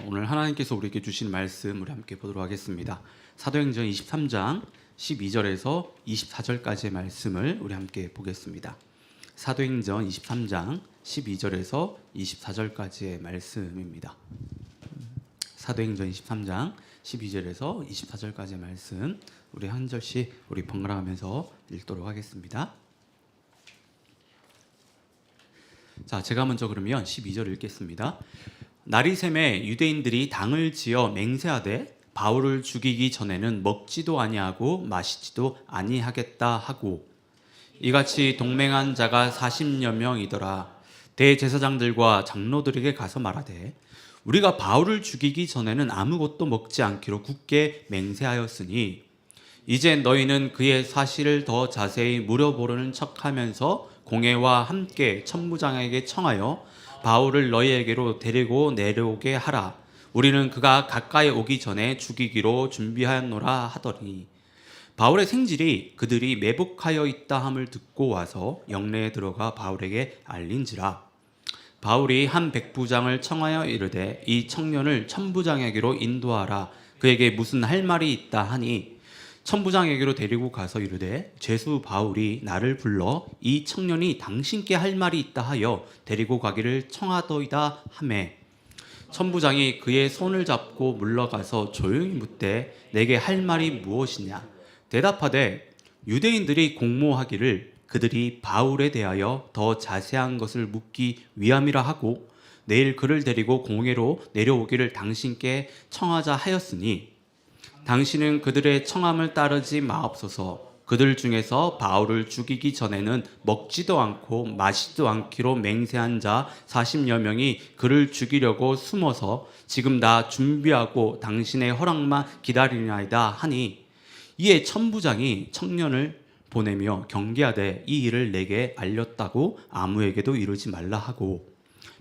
오늘 하나님께서 우리에게 주신 말씀 우리 함께 보도록 하겠습니다. 사도행전 23장 12절에서 24절까지의 말씀을 우리 함께 보겠습니다. 사도행전 23장 12절에서 24절까지의 말씀입니다. 사도행전 23장 12절에서 24절까지의 말씀 우리 한 절씩 우리 번갈아 가면서 읽도록 하겠습니다. 자, 제가 먼저 그러면 12절 읽겠습니다. 날이 새매 유대인들이 당을 지어 맹세하되 바울을 죽이기 전에는 먹지도 아니하고 마시지도 아니하겠다 하고, 이같이 동맹한 자가 40여 명이더라. 대제사장들과 장로들에게 가서 말하되 우리가 바울을 죽이기 전에는 아무것도 먹지 않기로 굳게 맹세하였으니 이제 너희는 그의 사실을 더 자세히 물어보려는 척하면서 공회와 함께 천부장에게 청하여 바울을 너희에게로 데리고 내려오게 하라. 우리는 그가 가까이 오기 전에 죽이기로 준비하였노라 하더니, 바울의 생질이 그들이 매복하여 있다 함을 듣고 와서 영내에 들어가 바울에게 알린지라. 바울이 한 백부장을 청하여 이르되 이 청년을 천부장에게로 인도하라. 그에게 무슨 할 말이 있다 하니, 천부장에게로 데리고 가서 이르되 죄수 바울이 나를 불러 이 청년이 당신께 할 말이 있다 하여 데리고 가기를 청하더이다 하매, 천부장이 그의 손을 잡고 물러가서 조용히 묻되 내게 할 말이 무엇이냐. 대답하되 유대인들이 공모하기를 그들이 바울에 대하여 더 자세한 것을 묻기 위함이라 하고 내일 그를 데리고 공회로 내려오기를 당신께 청하자 하였으니, 당신은 그들의 청함을 따르지 마옵소서. 그들 중에서 바울을 죽이기 전에는 먹지도 않고 마시지도 않기로 맹세한 자 40여 명이 그를 죽이려고 숨어서 지금 다 준비하고 당신의 허락만 기다리나이다 하니, 이에 천부장이 청년을 보내며 경계하되 이 일을 내게 알렸다고 아무에게도 이르지 말라 하고,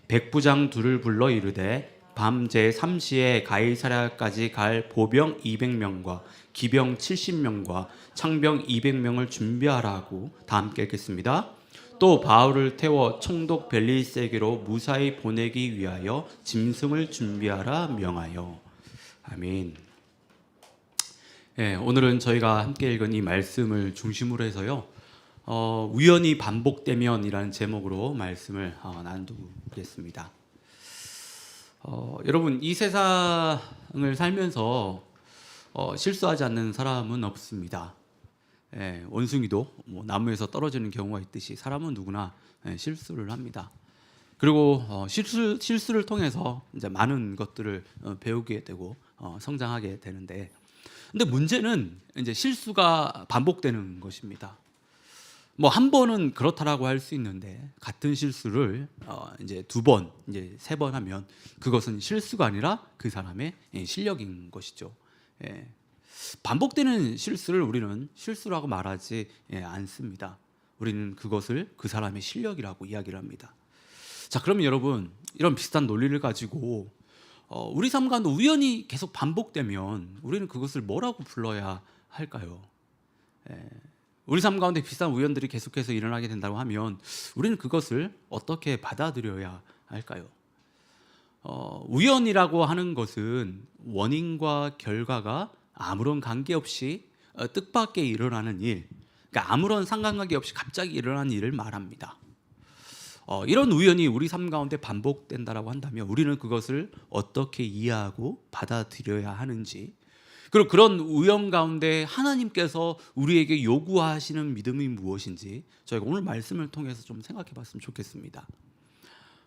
백부장 둘을 불러 이르되 밤 제3시에 가이사랴까지 갈 보병 200명과 기병 70명과 창병 200명을 준비하라 하고, 다 함께 읽겠습니다. 또 바울을 태워 총독 벨리스에게로 무사히 보내기 위하여 짐승을 준비하라 명하여. 아멘. 오늘은 저희가 함께 읽은 이 말씀을 중심으로 해서요, 우연히 반복되면이라는 제목으로 말씀을 나누겠습니다. 여러분, 이 세상을 살면서 실수하지 않는 사람은 없습니다. 원숭이도 나무에서 떨어지는 경우가 있듯이 사람은 누구나 실수를 합니다. 그리고 실수를 통해서 이제 많은 것들을 배우게 되고 성장하게 되는데, 근데 문제는 이제 실수가 반복되는 것입니다. 한 번은 그렇다라고 할 수 있는데, 같은 실수를 이제 두 번, 이제 세 번 하면 그것은 실수가 아니라 그 사람의 실력인 것이죠. 반복되는 실수를 우리는 실수라고 말하지 않습니다. 우리는 그것을 그 사람의 실력이라고 이야기를 합니다. 자, 그러면 여러분, 이런 비슷한 논리를 가지고 우리 삶 가운데 우연히 계속 반복되면 우리는 그것을 뭐라고 불러야 할까요? 우리 삶 가운데 비슷한 우연들이 계속해서 일어나게 된다고 하면 우리는 그것을 어떻게 받아들여야 할까요? 우연이라고 하는 것은 원인과 결과가 아무런 관계없이 뜻밖의 일어나는 일, 그러니까 아무런 상관관계 없이 갑자기 일어나는 일을 말합니다. 이런 우연이 우리 삶 가운데 반복된다라고 한다면 우리는 그것을 어떻게 이해하고 받아들여야 하는지, 그리고 그런 우연 가운데 하나님께서 우리에게 요구하시는 믿음이 무엇인지 저희가 오늘 말씀을 통해서 좀 생각해 봤으면 좋겠습니다.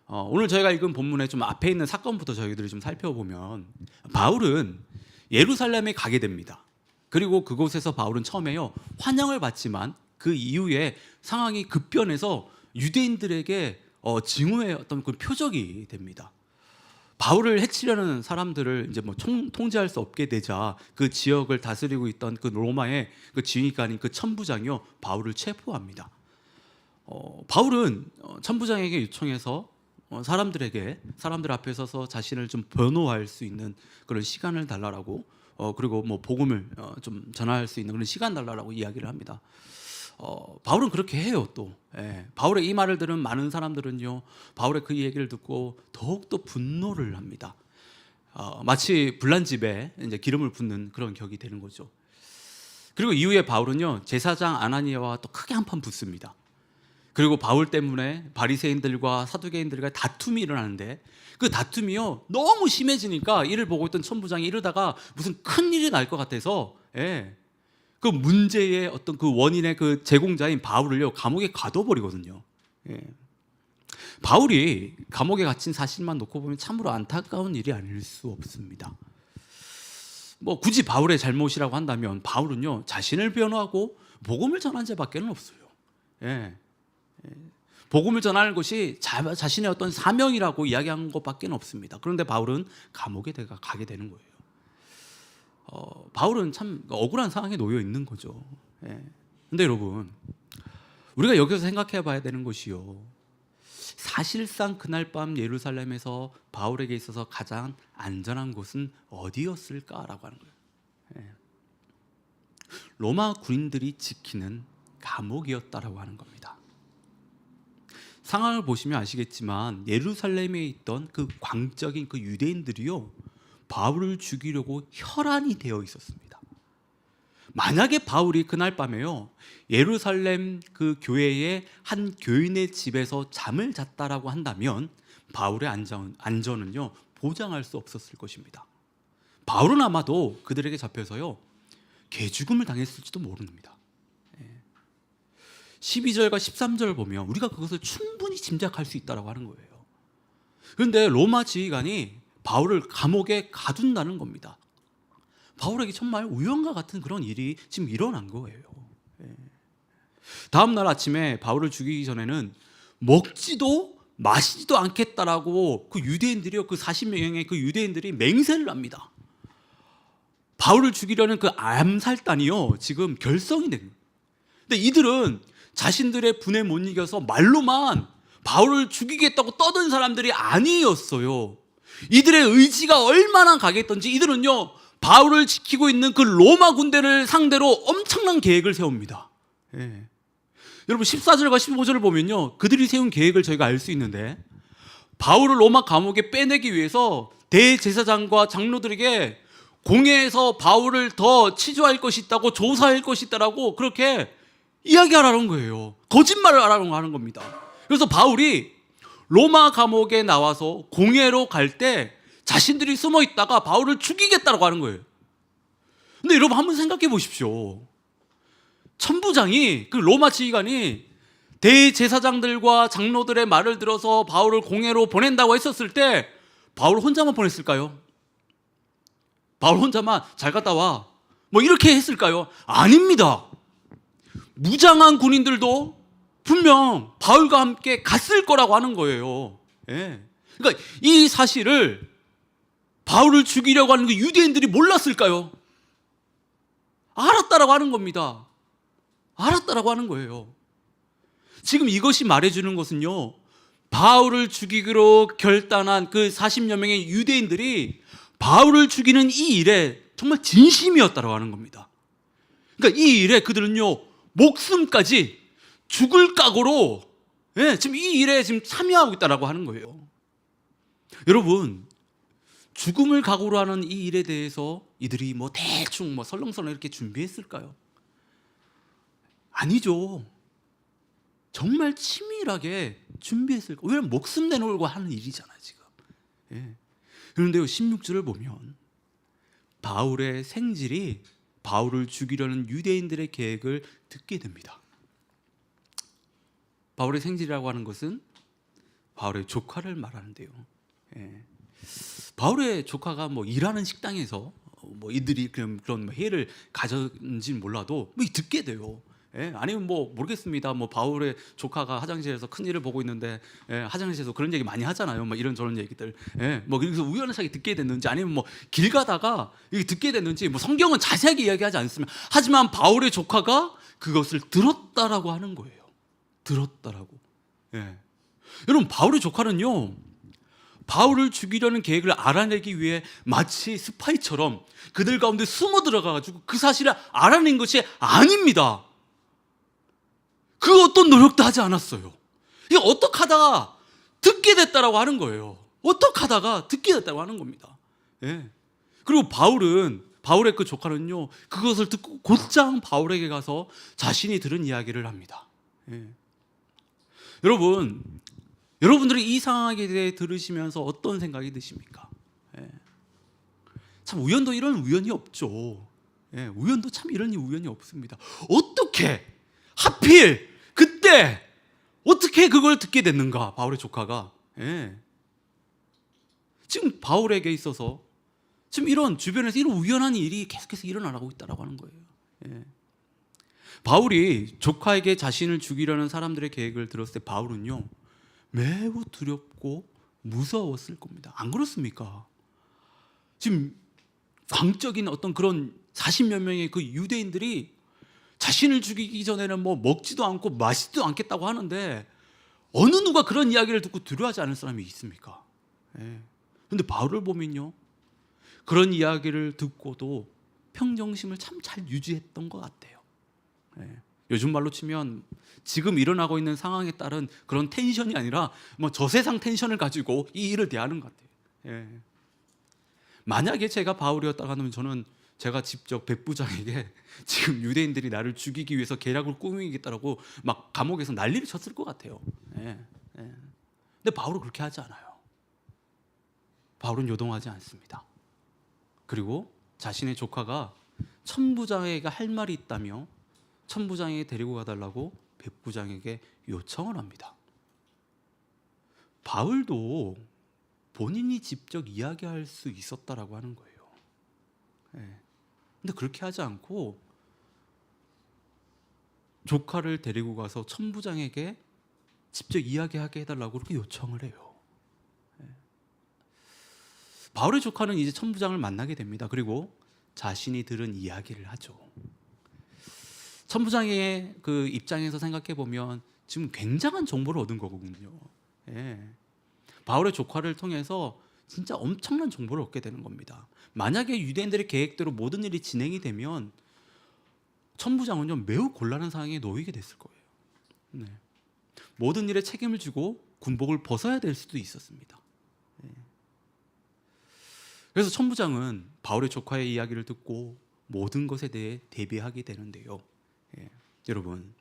오늘 저희가 읽은 본문의 좀 앞에 있는 사건부터 저희들이 좀 살펴보면, 바울은 예루살렘에 가게 됩니다. 그리고 그곳에서 바울은 처음에요, 환영을 받지만 그 이후에 상황이 급변해서 유대인들에게 증오의 어떤 그 표적이 됩니다. 바울을 해치려는 사람들을 이제 통제할 수 없게 되자 그 지역을 다스리고 있던 그 로마의 그 지휘관인 그 천부장이요, 바울을 체포합니다. 바울은 천부장에게 요청해서 사람들 앞에 서서 자신을 좀 변호할 수 있는 그런 시간을 달라라고, 그리고 복음을 좀 전할 수 있는 그런 시간 달라라고 이야기를 합니다. 바울은 그렇게 해요. 또 바울의 이 말을 들은 많은 사람들은요, 바울의 그 얘기를 듣고 더욱더 분노를 합니다. 마치 불난 집에 이제 기름을 붓는 그런 격이 되는 거죠. 그리고 이후에 바울은요, 제사장 아나니아와 또 크게 한판 붙습니다. 그리고 바울 때문에 바리새인들과 사두개인들과 다툼이 일어나는데, 그 다툼이요 너무 심해지니까 이를 보고 있던 천부장이 이러다가 무슨 큰 일이 날 것 같아서, 그 문제의 어떤 그 원인의 그 제공자인 바울을요 감옥에 가둬버리거든요. 바울이 감옥에 갇힌 사실만 놓고 보면 참으로 안타까운 일이 아닐 수 없습니다. 뭐 굳이 바울의 잘못이라고 한다면 바울은요 자신을 변호하고 복음을 전한 자밖에는 없어요. 복음을 전하는 것이 자신의 어떤 사명이라고 이야기한 것밖에 없습니다. 그런데 바울은 감옥에 가게 되는 거예요. 바울은 참 억울한 상황에 놓여 있는 거죠. 근데 여러분, 우리가 여기서 생각해 봐야 되는 것이요, 사실상 그날 밤 예루살렘에서 바울에게 있어서 가장 안전한 곳은 어디였을까라고 하는 거예요. 로마 군인들이 지키는 감옥이었다라고 하는 겁니다. 상황을 보시면 아시겠지만 예루살렘에 있던 그 광적인 그 유대인들이요 바울을 죽이려고 혈안이 되어 있었습니다. 만약에 바울이 그날 밤에요 예루살렘 그 교회의 한 교인의 집에서 잠을 잤다라고 한다면 바울의 안전은요 보장할 수 없었을 것입니다. 바울은 아마도 그들에게 잡혀서요 개죽음을 당했을지도 모릅니다. 12절과 13절을 보면 우리가 그것을 충분히 짐작할 수 있다고 하는 거예요. 그런데 로마 지휘관이 바울을 감옥에 가둔다는 겁니다. 바울에게 정말 우연과 같은 그런 일이 지금 일어난 거예요. 다음 날 아침에 바울을 죽이기 전에는 먹지도 마시지도 않겠다라고 그 유대인들이요, 그 40명의 그 유대인들이 맹세를 합니다. 바울을 죽이려는 그 암살단이요 지금 결성이 된 거예요. 근데 이들은 자신들의 분에 못 이겨서 말로만 바울을 죽이겠다고 떠든 사람들이 아니었어요. 이들의 의지가 얼마나 강했던지 이들은요 바울을 지키고 있는 그 로마 군대를 상대로 엄청난 계획을 세웁니다. 여러분 14절과 15절을 보면요 그들이 세운 계획을 저희가 알 수 있는데, 바울을 로마 감옥에 빼내기 위해서 대제사장과 장로들에게 공회에서 바울을 더 치조할 것이 있다고, 조사할 것이 있다라고 그렇게 이야기하라는 거예요. 거짓말을 하라는 겁니다. 그래서 바울이 로마 감옥에 나와서 공회로 갈 때 자신들이 숨어 있다가 바울을 죽이겠다고 하는 거예요. 근데 여러분 한번 생각해 보십시오. 천부장이, 그 로마 지휘관이 대제사장들과 장로들의 말을 들어서 바울을 공회로 보낸다고 했었을 때 바울 혼자만 보냈을까요? 바울 혼자만 잘 갔다 와 뭐 이렇게 했을까요? 아닙니다. 무장한 군인들도 분명 바울과 함께 갔을 거라고 하는 거예요. 그러니까 이 사실을 바울을 죽이려고 하는 그 유대인들이 몰랐을까요? 알았다라고 하는 겁니다. 알았다라고 하는 거예요. 지금 이것이 말해주는 것은요 바울을 죽이기로 결단한 그 40여 명의 유대인들이 바울을 죽이는 이 일에 정말 진심이었다라고 하는 겁니다. 그러니까 이 일에 그들은요 목숨까지 죽을 각오로 지금 이 일에 지금 참여하고 있다라고 하는 거예요. 여러분, 죽음을 각오로 하는 이 일에 대해서 이들이 뭐 대충 뭐 설렁설렁 이렇게 준비했을까요? 아니죠. 정말 치밀하게 준비했을 거예요. 왜냐하면 목숨 내놓으려고 하는 일이잖아요 지금. 그런데요 16절을 보면 바울의 생질이 바울을 죽이려는 유대인들의 계획을 듣게 됩니다. 바울의 생질이라고 하는 것은 바울의 조카를 말하는데요. 바울의 조카가 뭐 일하는 식당에서 뭐 이들이 그런 회의를 가졌는지는 몰라도 뭐 듣게 돼요. 아니면 뭐 모르겠습니다. 뭐 바울의 조카가 화장실에서 큰 일을 보고 있는데 화장실에서 그런 얘기 많이 하잖아요. 뭐 이런저런 얘기들. 뭐 그래서 우연하게 듣게 됐는지, 아니면 뭐 길 가다가 듣게 됐는지, 뭐 성경은 자세하게 이야기하지 않습니다. 하지만 바울의 조카가 그것을 들었다라고 하는 거예요. 들었다라고. 여러분, 바울의 조카는요 바울을 죽이려는 계획을 알아내기 위해 마치 스파이처럼 그들 가운데 숨어 들어가가지고 그 사실을 알아낸 것이 아닙니다. 그 어떤 노력도 하지 않았어요. 이게 어떻게 하다가 듣게 됐다라고 하는 거예요. 어떻게 하다가 듣게 됐다고 하는 겁니다. 예. 그리고 바울의 그 조카는요, 그것을 듣고 곧장 바울에게 가서 자신이 들은 이야기를 합니다. 예. 여러분들이 이 상황에 대해 들으시면서 어떤 생각이 드십니까? 예. 참 우연도 이런 우연이 없죠. 예. 우연도 참 이런 우연이 없습니다. 어떻게 하필 그때 어떻게 그걸 듣게 됐는가? 바울의 조카가. 예. 지금 바울에게 있어서 지금 이런 주변에서 이런 우연한 일이 계속해서 일어나고 있다고 하는 거예요. 예. 바울이 조카에게 자신을 죽이려는 사람들의 계획을 들었을 때 바울은요, 매우 두렵고 무서웠을 겁니다. 안 그렇습니까? 지금 광적인 어떤 그런 40몇 명의 그 유대인들이 자신을 죽이기 전에는 뭐 먹지도 않고 마시지도 않겠다고 하는데 어느 누가 그런 이야기를 듣고 두려워하지 않을 사람이 있습니까? 그런데 바울을 보면요, 그런 이야기를 듣고도 평정심을 참 잘 유지했던 것 같아요. 요즘 말로 치면 지금 일어나고 있는 상황에 따른 그런 텐션이 아니라 뭐 저세상 텐션을 가지고 이 일을 대하는 것 같아요. 만약에 제가 바울이었다고 하면 저는 제가 직접 백부장에게 지금 유대인들이 나를 죽이기 위해서 계략을 꾸미겠다라고 막 감옥에서 난리를 쳤을 것 같아요. 근데 바울은 그렇게 하지 않아요. 바울은 요동하지 않습니다. 그리고 자신의 조카가 천부장에게 할 말이 있다며 천부장에게 데리고 가달라고 백부장에게 요청을 합니다. 바울도 본인이 직접 이야기할 수 있었다라고 하는 거예요. 근데 그렇게 하지 않고 조카를 데리고 가서 천부장에게 직접 이야기하게 해달라고 그렇게 요청을 해요. 바울의 조카는 이제 천부장을 만나게 됩니다. 그리고 자신이 들은 이야기를 하죠. 천부장의 그 입장에서 생각해 보면 지금 굉장한 정보를 얻은 거거든요. 바울의 조카를 통해서 진짜 엄청난 정보를 얻게 되는 겁니다. 만약에 유대인들의 계획대로 모든 일이 진행이 되면 천부장은요, 매우 곤란한 상황에 놓이게 됐을 거예요. 모든 일에 책임을 지고 군복을 벗어야 될 수도 있었습니다. 그래서 천부장은 바울의 조카의 이야기를 듣고 모든 것에 대해 대비하게 되는데요. 여러분,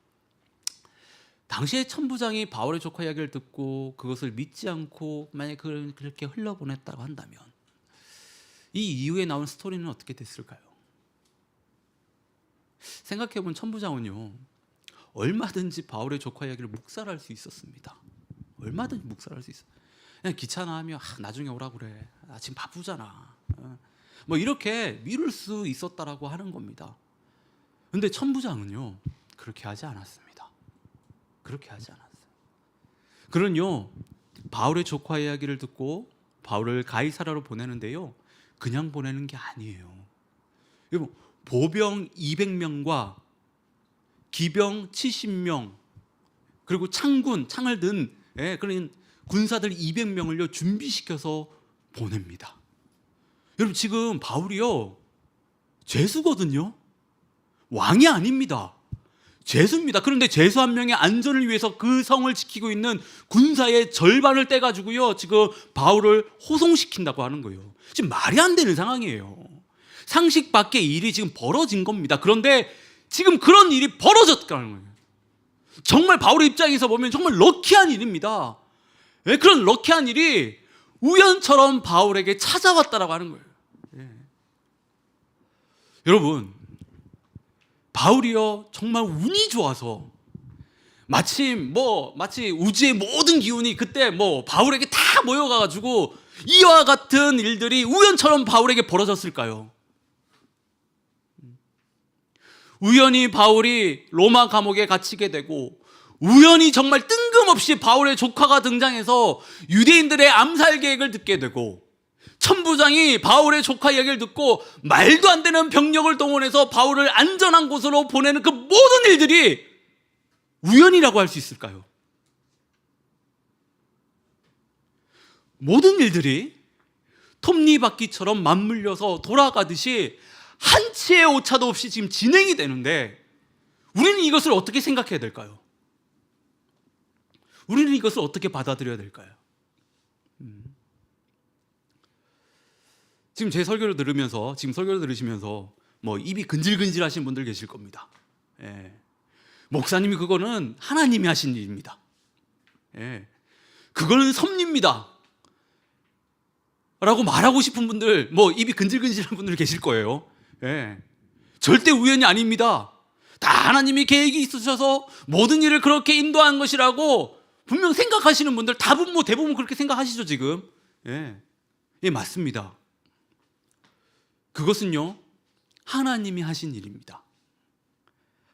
당시에 천부장이 바울의 조카 이야기를 듣고 그것을 믿지 않고 만약에 그렇게 흘러보냈다고 한다면 이 이후에 나온 스토리는 어떻게 됐을까요? 생각해보면 천부장은요, 얼마든지 바울의 조카 이야기를 묵살할 수 있었습니다. 얼마든지 묵살할 수 있어요. 그냥 귀찮아하면 나중에 오라고 그래, 지금 바쁘잖아, 뭐 이렇게 미룰 수 있었다라고 하는 겁니다. 그런데 천부장은요, 그렇게 하지 않았습니다. 그렇게 하지 않았어요. 그는요, 바울의 조카 이야기를 듣고 바울을 가이사라로 보내는데요, 그냥 보내는 게 아니에요. 여러분, 보병 200명과 기병 70명 그리고 창을 든 그런 군사들 200명을요 준비시켜서 보냅니다. 여러분, 지금 바울이요 죄수거든요. 왕이 아닙니다. 죄수입니다. 그런데 죄수 한 명의 안전을 위해서 그 성을 지키고 있는 군사의 절반을 떼가지고요 지금 바울을 호송시킨다고 하는 거예요. 지금 말이 안 되는 상황이에요. 상식 밖의 일이 지금 벌어진 겁니다. 그런데 지금 그런 일이 벌어졌다는 거예요. 정말 바울의 입장에서 보면 정말 럭키한 일입니다. 그런 럭키한 일이 우연처럼 바울에게 찾아왔다라고 하는 거예요. 여러분, 바울이요 정말 운이 좋아서 마치 우주의 모든 기운이 그때 바울에게 다 모여가지고 이와 같은 일들이 우연처럼 바울에게 벌어졌을까요? 우연히 바울이 로마 감옥에 갇히게 되고, 우연히 정말 뜬금없이 바울의 조카가 등장해서 유대인들의 암살 계획을 듣게 되고, 천부장이 바울의 조카 이야기를 듣고 말도 안 되는 병력을 동원해서 바울을 안전한 곳으로 보내는 그 모든 일들이 우연이라고 할 수 있을까요? 모든 일들이 톱니바퀴처럼 맞물려서 돌아가듯이 한치의 오차도 없이 지금 진행이 되는데 우리는 이것을 어떻게 생각해야 될까요? 우리는 이것을 어떻게 받아들여야 될까요? 지금 제 설교를 들으면서, 지금 설교를 들으시면서 뭐 입이 근질근질 하신 분들 계실 겁니다. 예. 목사님이 그거는 하나님이 하신 일입니다. 예. 그거는 섭리입니다 라고 말하고 싶은 분들, 뭐 입이 근질근질한 분들 계실 거예요. 예. 절대 우연이 아닙니다. 다 하나님이 계획이 있으셔서 모든 일을 그렇게 인도한 것이라고 분명 생각하시는 분들 대부분 그렇게 생각하시죠 지금. 예, 예, 맞습니다. 그것은요 하나님이 하신 일입니다.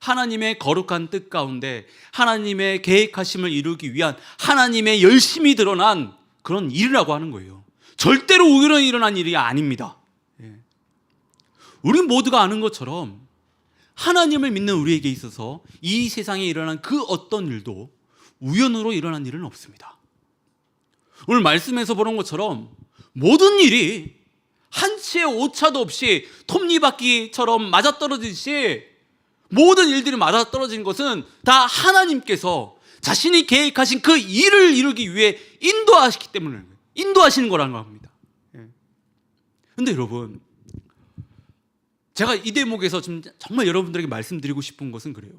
하나님의 거룩한 뜻 가운데 하나님의 계획하심을 이루기 위한 하나님의 열심이 드러난 그런 일이라고 하는 거예요. 절대로 우연히 일어난 일이 아닙니다. 예. 우리 모두가 아는 것처럼 하나님을 믿는 우리에게 있어서 이 세상에 일어난 그 어떤 일도 우연으로 일어난 일은 없습니다. 오늘 말씀에서 보는 것처럼 모든 일이 한치의 오차도 없이 톱니바퀴처럼 맞아떨어지듯이 모든 일들이 맞아떨어진 것은 다 하나님께서 자신이 계획하신 그 일을 이루기 위해 인도하시기 때문에 인도하시는 거라는 겁니다. 그런데 여러분, 제가 이 대목에서 좀 정말 여러분들에게 말씀드리고 싶은 것은 그래요.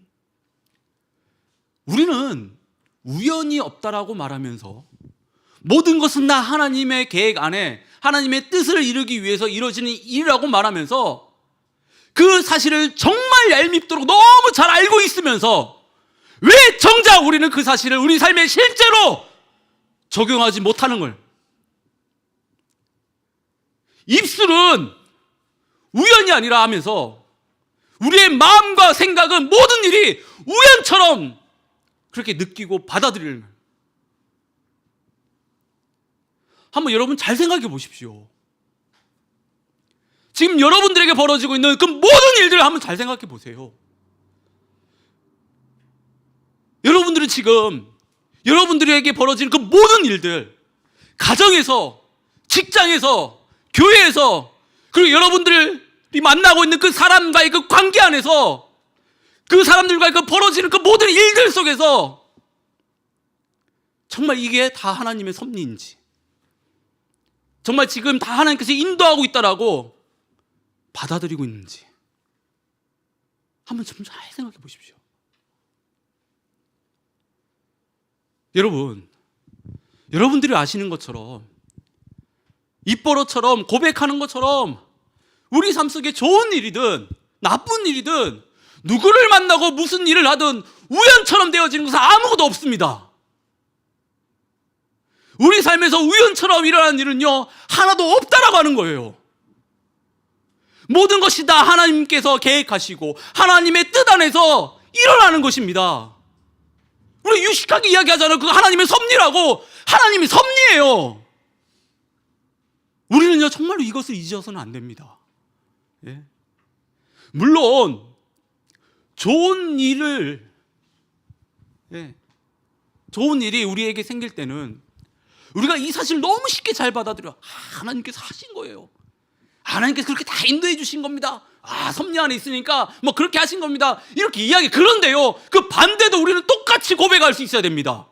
우리는 우연이 없다라고 말하면서 모든 것은 다 하나님의 계획 안에 하나님의 뜻을 이루기 위해서 이루어지는 일이라고 말하면서 그 사실을 정말 얄밉도록 너무 잘 알고 있으면서 왜 정작 우리는 그 사실을 우리 삶에 실제로 적용하지 못하는 걸? 입술은 우연이 아니라 하면서 우리의 마음과 생각은 모든 일이 우연처럼 그렇게 느끼고 받아들이는 거예요. 한번 여러분 잘 생각해 보십시오. 지금 여러분들에게 벌어지고 있는 그 모든 일들을 한번 잘 생각해 보세요. 여러분들은 지금 여러분들에게 벌어지는 그 모든 일들, 가정에서, 직장에서, 교회에서, 그리고 여러분들이 만나고 있는 그 사람과의 그 관계 안에서 그 사람들과의 그 벌어지는 그 모든 일들 속에서 정말 이게 다 하나님의 섭리인지, 정말 지금 다 하나님께서 인도하고 있다라고 받아들이고 있는지 한번 좀 잘 생각해 보십시오. 여러분, 여러분들이 아시는 것처럼 입버릇처럼 고백하는 것처럼 우리 삶 속에 좋은 일이든 나쁜 일이든 누구를 만나고 무슨 일을 하든 우연처럼 되어지는 것은 아무것도 없습니다. 우리 삶에서 우연처럼 일어나는 일은요 하나도 없다라고 하는 거예요. 모든 것이 다 하나님께서 계획하시고 하나님의 뜻 안에서 일어나는 것입니다. 우리 유식하게 이야기하잖아요. 그거 하나님의 섭리라고. 하나님이 섭리예요. 우리는요 정말로 이것을 잊어서는 안 됩니다. 예. 물론 좋은 일이 우리에게 생길 때는 우리가 이 사실을 너무 쉽게 잘 받아들여. 하나님께서 하신 거예요. 하나님께서 그렇게 다 인도해 주신 겁니다. 섭리 안에 있으니까 뭐 그렇게 하신 겁니다. 이렇게 이야기. 그런데요 그 반대도 우리는 똑같이 고백할 수 있어야 됩니다.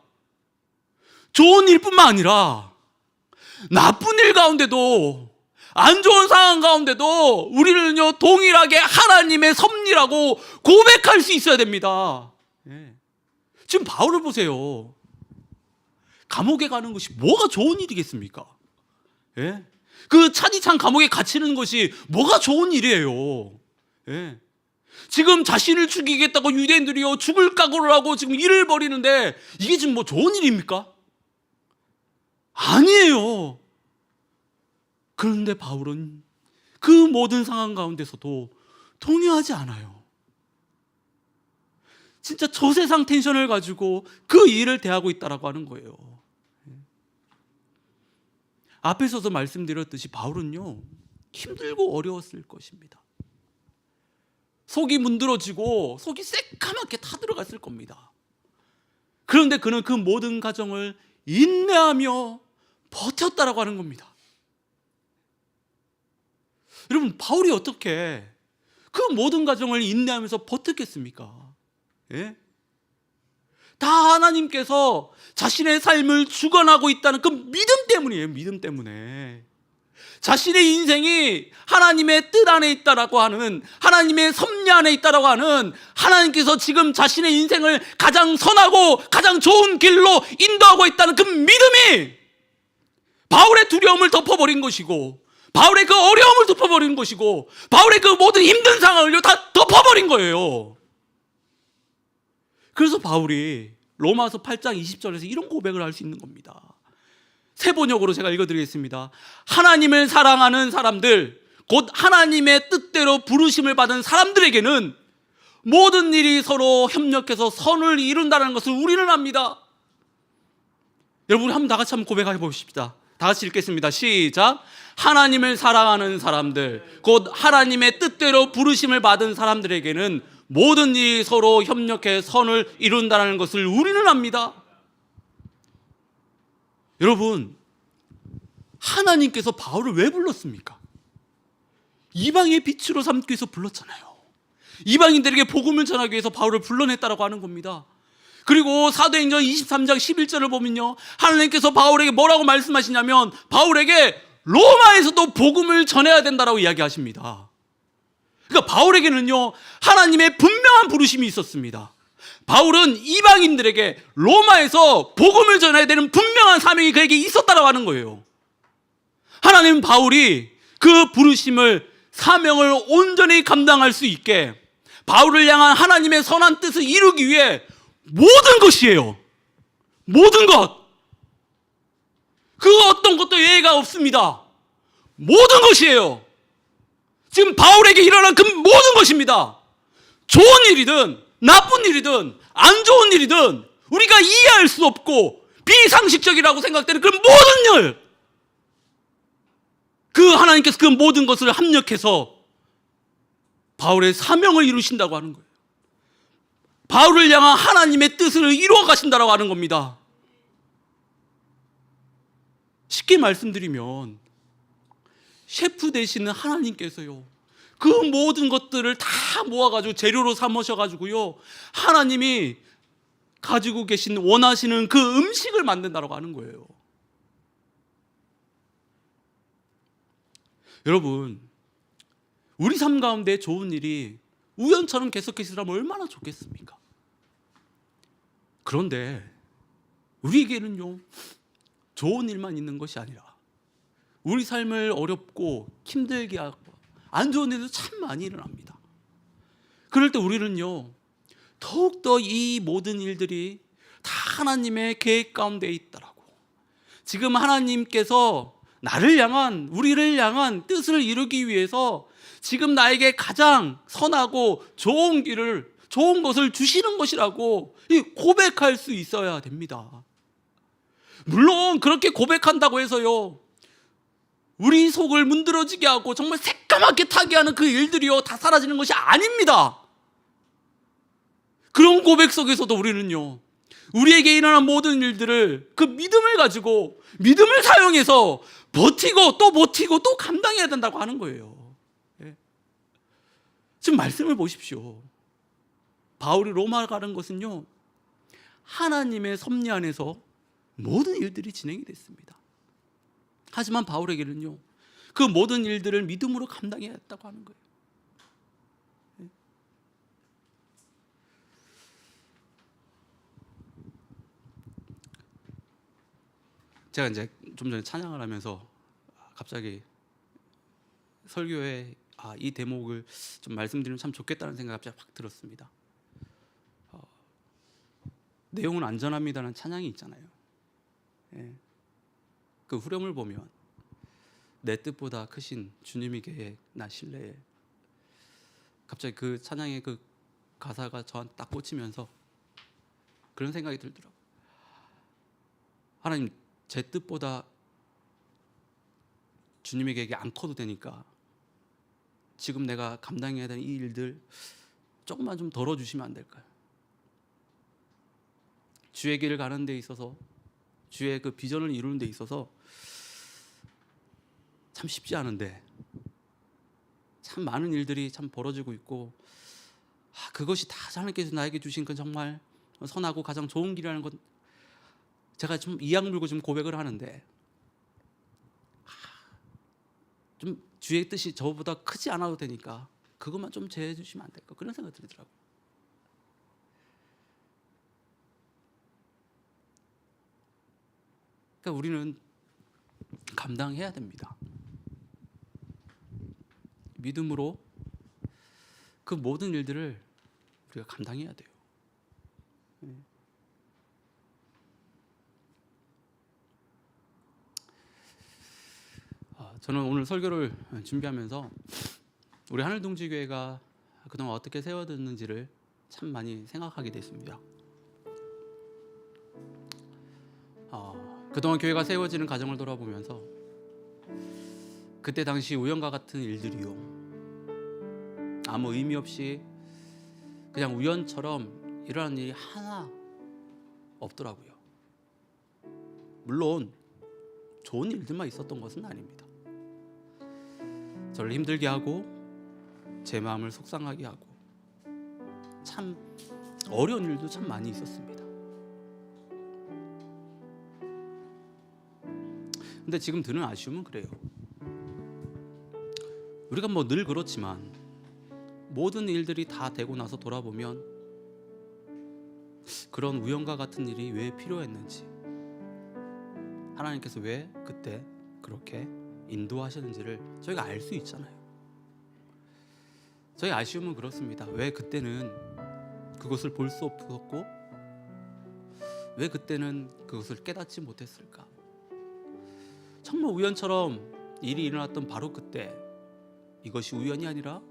좋은 일뿐만 아니라 나쁜 일 가운데도, 안 좋은 상황 가운데도 우리는요 동일하게 하나님의 섭리라고 고백할 수 있어야 됩니다. 예. 지금 바울을 보세요. 감옥에 가는 것이 뭐가 좋은 일이겠습니까? 예? 그 차디찬 감옥에 갇히는 것이 뭐가 좋은 일이에요? 예? 지금 자신을 죽이겠다고 유대인들이요 죽을 각오를 하고 지금 일을 벌이는데 이게 지금 뭐 좋은 일입니까? 아니에요. 그런데 바울은 그 모든 상황 가운데서도 동요하지 않아요. 진짜 저세상 텐션을 가지고 그 일을 대하고 있다라고 하는 거예요. 앞에서도 말씀드렸듯이 바울은요 힘들고 어려웠을 것입니다. 속이 문드러지고 속이 새까맣게 타들어갔을 겁니다. 그런데 그는 그 모든 과정을 인내하며 버텼다라고 하는 겁니다. 여러분, 바울이 어떻게 그 모든 과정을 인내하면서 버텼겠습니까? 예? 다 하나님께서 자신의 삶을 주관하고 있다는 그 믿음 때문이에요. 믿음 때문에. 자신의 인생이 하나님의 뜻 안에 있다라고 하는, 하나님의 섭리 안에 있다라고 하는, 하나님께서 지금 자신의 인생을 가장 선하고 가장 좋은 길로 인도하고 있다는 그 믿음이 바울의 두려움을 덮어버린 것이고, 바울의 그 어려움을 덮어버린 것이고, 바울의 그 모든 힘든 상황을 다 덮어버린 거예요. 그래서 바울이 로마서 8장 20절에서 이런 고백을 할 수 있는 겁니다. 새 번역으로 제가 읽어드리겠습니다. 하나님을 사랑하는 사람들, 곧 하나님의 뜻대로 부르심을 받은 사람들에게는 모든 일이 서로 협력해서 선을 이룬다는 것을 우리는 압니다. 여러분, 한번 다 같이 한번 고백해 보십시다. 다 같이 읽겠습니다. 시작. 하나님을 사랑하는 사람들, 곧 하나님의 뜻대로 부르심을 받은 사람들에게는 모든 일이 서로 협력해 선을 이룬다는 것을 우리는 압니다. 여러분, 하나님께서 바울을 왜 불렀습니까? 이방의 빛으로 삼기 위해서 불렀잖아요. 이방인들에게 복음을 전하기 위해서 바울을 불러냈다라고 하는 겁니다. 그리고 사도행전 23장 11절을 보면요, 하나님께서 바울에게 뭐라고 말씀하시냐면 바울에게 로마에서도 복음을 전해야 된다라고 이야기하십니다. 그러니까 바울에게는요, 하나님의 분명한 부르심이 있었습니다. 바울은 이방인들에게 로마에서 복음을 전해야 되는 분명한 사명이 그에게 있었다라고 하는 거예요. 하나님은 바울이 그 부르심을, 사명을 온전히 감당할 수 있게 바울을 향한 하나님의 선한 뜻을 이루기 위해 모든 것이에요. 모든 것. 그 어떤 것도 예외가 없습니다. 모든 것이에요. 지금 바울에게 일어난 그 모든 것입니다. 좋은 일이든 나쁜 일이든 안 좋은 일이든 우리가 이해할 수 없고 비상식적이라고 생각되는 그 모든 일, 그 하나님께서 그 모든 것을 합력해서 바울의 사명을 이루신다고 하는 거예요. 바울을 향한 하나님의 뜻을 이루어 가신다라고 하는 겁니다. 쉽게 말씀드리면 셰프 되시는 하나님께서요, 그 모든 것들을 다 모아가지고 재료로 삼으셔가지고요, 하나님이 가지고 계신 원하시는 그 음식을 만든다라고 하는 거예요. 여러분, 우리 삶 가운데 좋은 일이 우연처럼 계속해서 일하면 얼마나 좋겠습니까? 그런데 우리에게는요, 좋은 일만 있는 것이 아니라 우리 삶을 어렵고 힘들게 하고 안 좋은 일도 참 많이 일어납니다. 그럴 때 우리는요, 더욱더 이 모든 일들이 다 하나님의 계획 가운데 있다라고, 지금 하나님께서 나를 향한, 우리를 향한 뜻을 이루기 위해서 지금 나에게 가장 선하고 좋은 길을, 좋은 것을 주시는 것이라고 고백할 수 있어야 됩니다. 물론 그렇게 고백한다고 해서요, 우리 속을 문드러지게 하고 정말 새까맣게 타게 하는 그 일들이요, 다 사라지는 것이 아닙니다. 그런 고백 속에서도 우리는요, 우리에게 일어난 모든 일들을 그 믿음을 가지고, 믿음을 사용해서 버티고 또 버티고 또 감당해야 된다고 하는 거예요. 예. 지금 말씀을 보십시오. 바울이 로마 가는 것은요, 하나님의 섭리 안에서 모든 일들이 진행이 됐습니다. 하지만 바울에게는요, 그 모든 일들을 믿음으로 감당해야 했다고 하는 거예요. 제가 이제 좀 전에 찬양을 하면서 갑자기 설교에 이 대목을 좀 말씀드리면 참 좋겠다는 생각이 갑자기 확 들었습니다. 내용은 안전합니다라는 찬양이 있잖아요. 예. 그 후렴을 보면 내 뜻보다 크신 주님의 계획 나 신뢰해, 갑자기 그 찬양의 그 가사가 저한테 딱 꽂히면서 그런 생각이 들더라고요. 하나님, 제 뜻보다 주님의 계획이 안 커도 되니까 지금 내가 감당해야 되는 이 일들 조금만 좀 덜어주시면 안 될까요? 주의 길을 가는 데 있어서, 주의 그 비전을 이루는 데 있어서 참 쉽지 않은데 참 많은 일들이 참 벌어지고 있고, 그것이 다 하나님께서 나에게 주신 그 정말 선하고 가장 좋은 길이라는 건 제가 좀 이악 물고 좀 고백을 하는데, 좀 주의 뜻이 저보다 크지 않아도 되니까 그것만 좀 제해해 주시면 안 될까, 그런 생각이 들더라고요. 그러니까 우리는 감당해야 됩니다. 믿음으로 그 모든 일들을 우리가 감당해야 돼요. 저는 오늘 설교를 준비하면서 우리 하늘동지교회가 그동안 어떻게 세워졌는지를 참 많이 생각하게 됐습니다. 그동안 교회가 세워지는 과정을 돌아보면서 그때 당시 우연과 같은 일들이요, 아무 의미 없이 그냥 우연처럼 일어나는 일이 하나 없더라고요. 물론 좋은 일들만 있었던 것은 아닙니다. 저를 힘들게 하고 제 마음을 속상하게 하고 참 어려운 일도 참 많이 있었습니다. 근데 지금 드는 아쉬움은 그래요. 우리가 뭐 늘 그렇지만 모든 일들이 다 되고 나서 돌아보면 그런 우연과 같은 일이 왜 필요했는지, 하나님께서 왜 그때 그렇게 인도하셨는지를 저희가 알 수 있잖아요. 저희 아쉬움은 그렇습니다. 왜 그때는 그것을 볼 수 없었고 왜 그때는 그것을 깨닫지 못했을까? 정말 우연처럼 일이 일어났던 바로 그때, 이것이 우연이 아니라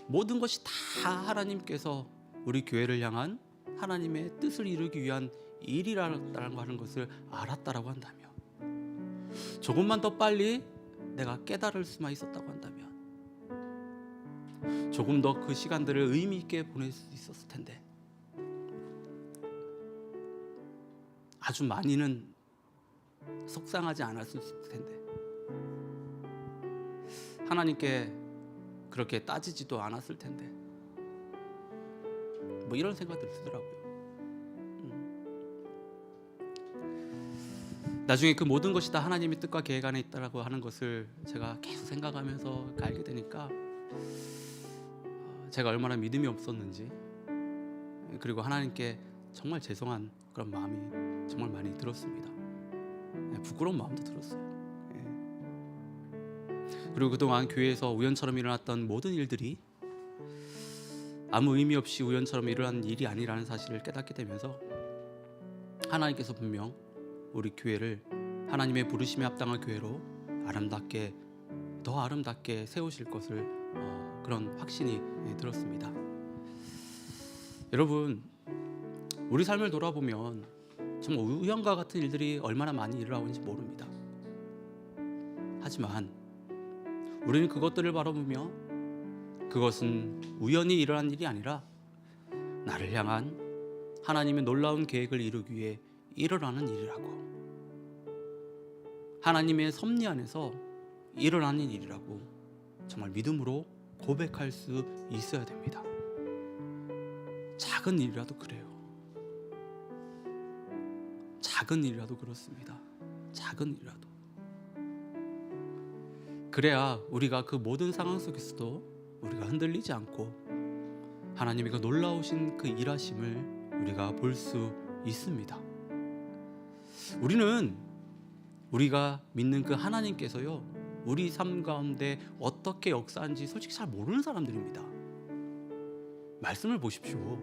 모든 것이 다 하나님께서 우리 교회를 향한 하나님의 뜻을 이루기 위한 일이라는 하는 것을 알았다라고 한다면, 조금만 더 빨리 내가 깨달을 수만 있었다고 한다면 조금 더 그 시간들을 의미 있게 보낼 수 있었을 텐데, 아주 많이는 속상하지 않았을 텐데, 하나님께 그렇게 따지지도 않았을 텐데, 뭐 이런 생각들이 들더라고요. 나중에 그 모든 것이 다 하나님의 뜻과 계획 안에 있다라고 하는 것을 제가 계속 생각하면서 알게 되니까 제가 얼마나 믿음이 없었는지, 그리고 하나님께 정말 죄송한 그런 마음이 정말 많이 들었습니다. 부끄러운 마음도 들었어요. 그리고 그동안 교회에서 우연처럼 일어났던 모든 일들이 아무 의미 없이 우연처럼 일어난 일이 아니라는 사실을 깨닫게 되면서 하나님께서 분명 우리 교회를 하나님의 부르심에 합당한 교회로 아름답게, 더 아름답게 세우실 것을 그런 확신이 들었습니다. 여러분, 우리 삶을 돌아보면 정말 우연과 같은 일들이 얼마나 많이 일어나는지 모릅니다. 하지만 우리는 그것들을 바라보며 그것은 우연히 일어난 일이 아니라 나를 향한 하나님의 놀라운 계획을 이루기 위해 일어나는 일이라고, 하나님의 섭리 안에서 일어나는 일이라고 정말 믿음으로 고백할 수 있어야 됩니다. 작은 일이라도 그래요. 작은 일이라도 그렇습니다. 작은 일이라도. 그래야 우리가 그 모든 상황 속에서도 우리가 흔들리지 않고 하나님의 그 놀라우신 그 일하심을 우리가 볼 수 있습니다. 우리가 믿는 그 하나님께서요, 우리 삶 가운데 어떻게 역사하는지 솔직히 잘 모르는 사람들입니다. 말씀을 보십시오.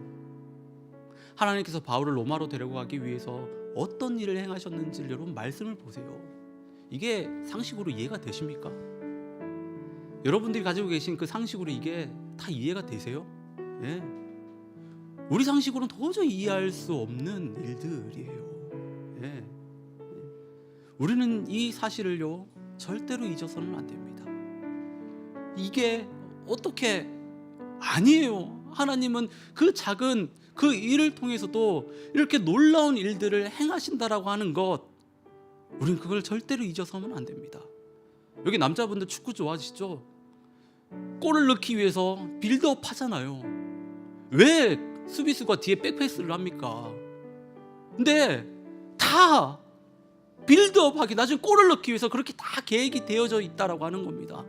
하나님께서 바울을 로마로 데려가기 위해서 어떤 일을 행하셨는지를 여러분 말씀을 보세요. 이게 상식으로 이해가 되십니까? 여러분들이 가지고 계신 그 상식으로 이게 다 이해가 되세요? 예. 우리 상식으로는 도저히 이해할 수 없는 일들이에요. 예. 우리는 이 사실을요 절대로 잊어서는 안 됩니다. 이게 어떻게 아니에요. 하나님은 그 작은 그 일을 통해서도 이렇게 놀라운 일들을 행하신다라고 하는 것, 우리는 그걸 절대로 잊어서는 안 됩니다. 여기 남자분들 축구 좋아하시죠? 골을 넣기 위해서 빌드업 하잖아요. 왜 수비수가 뒤에 백패스를 합니까? 근데 다 빌드업하기, 나중에 골을 넣기 위해서 그렇게 다 계획이 되어져 있다라고 하는 겁니다.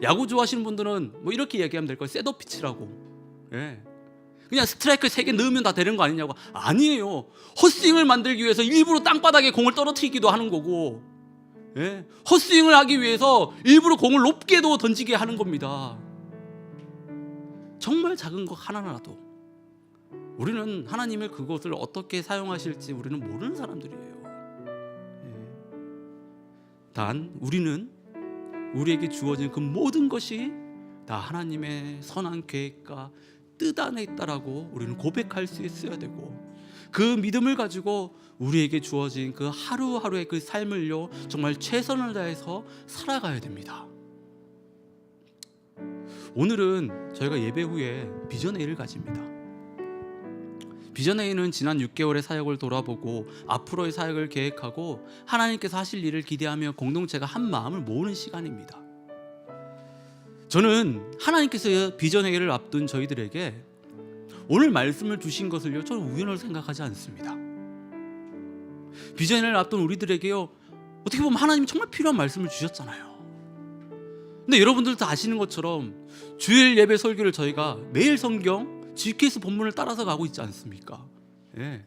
야구 좋아하시는 분들은 뭐 이렇게 얘기하면 될 거예요. 셋업 피치라고. 예. 그냥 스트라이크 3개 넣으면 다 되는 거 아니냐고. 아니에요. 헛스윙을 만들기 위해서 일부러 땅바닥에 공을 떨어뜨리기도 하는 거고, 예. 헛스윙을 하기 위해서 일부러 공을 높게도 던지게 하는 겁니다. 정말 작은 것 하나라도 우리는 하나님의 그것을 어떻게 사용하실지 우리는 모르는 사람들이에요. 예. 단 우리는 우리에게 주어진 그 모든 것이 다 하나님의 선한 계획과 뜻 안에 있다라고 우리는 고백할 수 있어야 되고, 그 믿음을 가지고 우리에게 주어진 그 하루하루의 그 삶을요 정말 최선을 다해서 살아가야 됩니다. 오늘은 저희가 예배 후에 비전회의를 가집니다. 비전회의는 지난 6개월의 사역을 돌아보고 앞으로의 사역을 계획하고 하나님께서 하실 일을 기대하며 공동체가 한 마음을 모으는 시간입니다. 저는 하나님께서 비전회의를 앞둔 저희들에게 오늘 말씀을 주신 것을요 저는 우연을 생각하지 않습니다. 비전회의를 앞둔 우리들에게요 어떻게 보면 하나님이 정말 필요한 말씀을 주셨잖아요. 근데 여러분들도 아시는 것처럼 주일 예배 설교를 저희가 매일 성경 GKS 본문을 따라서 가고 있지 않습니까? 예.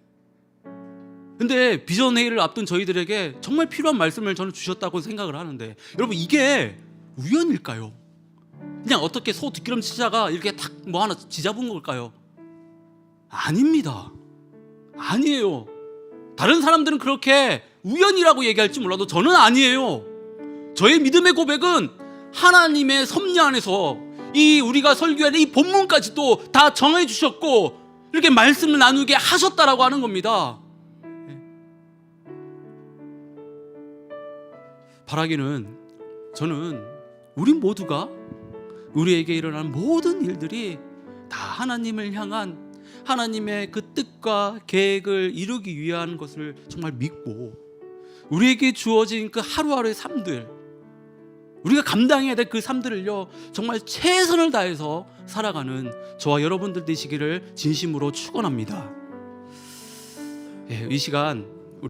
근데 비전 회의를 앞둔 저희들에게 정말 필요한 말씀을 저는 주셨다고 생각을 하는데, 여러분 이게 우연일까요? 그냥 어떻게 소 뒷기름치자가 이렇게 탁 뭐 하나 지잡은 걸까요? 아닙니다. 아니에요. 다른 사람들은 그렇게 우연이라고 얘기할지 몰라도 저는 아니에요. 저의 믿음의 고백은 하나님의 섭리 안에서 이 우리가 설교하는 이 본문까지도 다 정해 주셨고 이렇게 말씀을 나누게 하셨다라고 하는 겁니다. 바라기는 저는 우리 모두가 우리에게 일어나는 모든 일들이 다 하나님을 향한 하나님의 그 뜻과 계획을 이루기 위한 것을 정말 믿고, 우리에게 주어진 그 하루하루의 삶들, 우리가 감당해야 될 그 삶들을요 정말 최선을 다해서 살아가는 저와 여러분들 되시기를 진심으로 축원합니다. 이 시간